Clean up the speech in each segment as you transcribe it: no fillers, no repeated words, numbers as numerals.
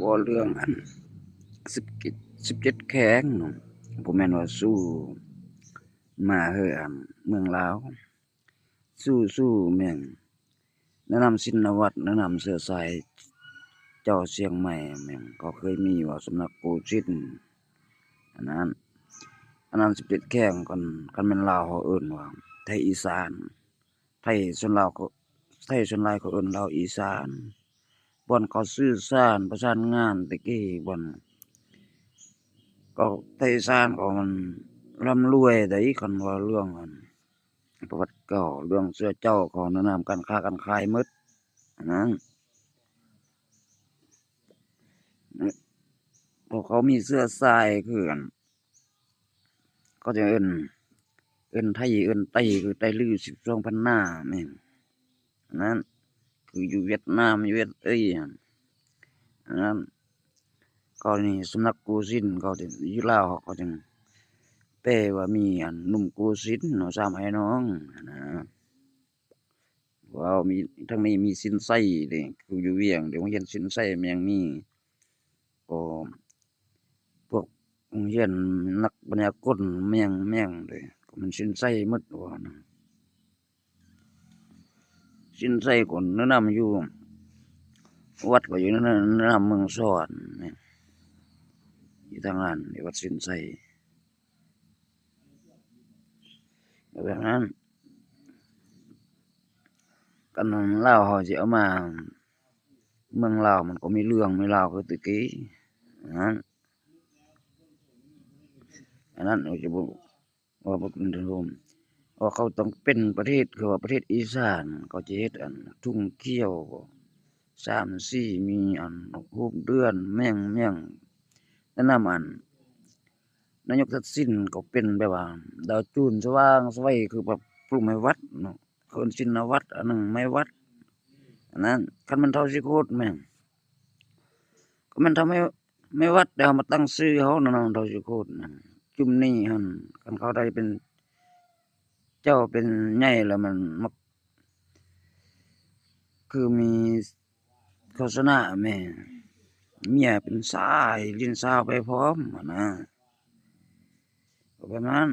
ว่าเรื่องอัน17แข้งเนาะบ่แม่นว่าสู้มาเฮือเมืองลาวสู้เมืองแนะนำชินวัตรแนะนำเสื้อสายเจ้าเชียงใหม่แม่งก็เคยมีว่าสำนักปู่จินอันนั้น17แข้งคันแม่นลาวเขาเอิ้นว่าไทยอีสานไทยส่วนลาวก็ไทยส่วนหลายเขาเอิ้นลาวอีสานบ่อนเขาสื่อสารประสานงานแต่กี้บ่อนก็ไทยอีสานก็มันร่ำรวยได้คันว่าเรื่องอันประวัติเก่าเรื่องเสื้อเจ้าก็แนะนำการค้าการขายหมดอันนั้นพวกเขามีเสื้อสายคือกันเขาจะเอิ้นไทยเอิ้นไต้คือไต้ลือ12พันหน้าแม่นอันนั้นคืออยู่เวียดนามอยู่เวียดอันนั้นก็นี่สำนักกูซินเขาจะอยู่ลาวเขาจึงแปลว่ามีอันหนุ่มกูซินเนาะสามไอ้น้องนะว้าวมีทั้งนี้มีสินไส้เด้คืออยู่เวียงเดี๋ยวโรงเรียนสินไส้มันยังมีก็พวกโรงเรียนนักปัญญากลแม่งเด้ก็มันสินไส้หมดว่านะสินไส้ก็แนะนำอยู่วัดก็อยู่นั่นแนะนำเมืองสอนแม่นอยู่ทางนั้นที่วัดสินไส้แบบนั้นกันลาวเขาสิเอามาเมืองลาวมันก็มีเรื่องมีราวคือแตะกี้นั้นอันนั้นเขาจะบ่ว่าบ่เป็นร่มว่าเขาต้องเป็นประเทศคือว่าประเทศอีสานเขาจะเฮ็ดอันทุ่งเขียว3-4มีอันรูปเดือนแม่งแนะนำอันนายกทักษิณก็เป็นแบบว่าดาวจูนสว่างไสวัยคือแบบปลูกไม้วัดเนาะเขาเอิ้นชินวัตรอันนั้นไม้วัดอันนั้นคันมันเท่าสิโคตรแม่งก็มันทำให้ไม้วัดแต่เอามาตั้งชื่อเขานั่นน่ะเท่าสิโคตรนั่นจุมนี้หั่นคันเขาได้เป็นเจ้าเป็นใหญ่แล้วมันมักคือมีโฆษณาแหมเมียเป็นสายลิ้นสาวไปพร้อมหั้นนะก็ประมาณ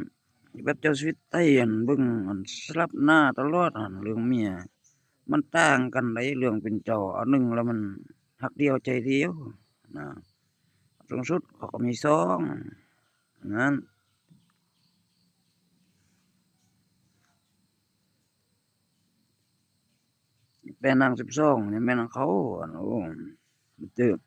แบบเจ้าชีวิตไทยอั่นเบิ่งอั่นสลับหน้าตลอดหั่นเรื่องเมียมันต่างกันได้เรื่องเป็นเจ้าอันหนึ่งแล้วมันรักเดียวใจเดียวนะสูงสุดเขาก็มี2นั้นแม่นาง12นี่แม่นางเขาอันโอ้มันตึก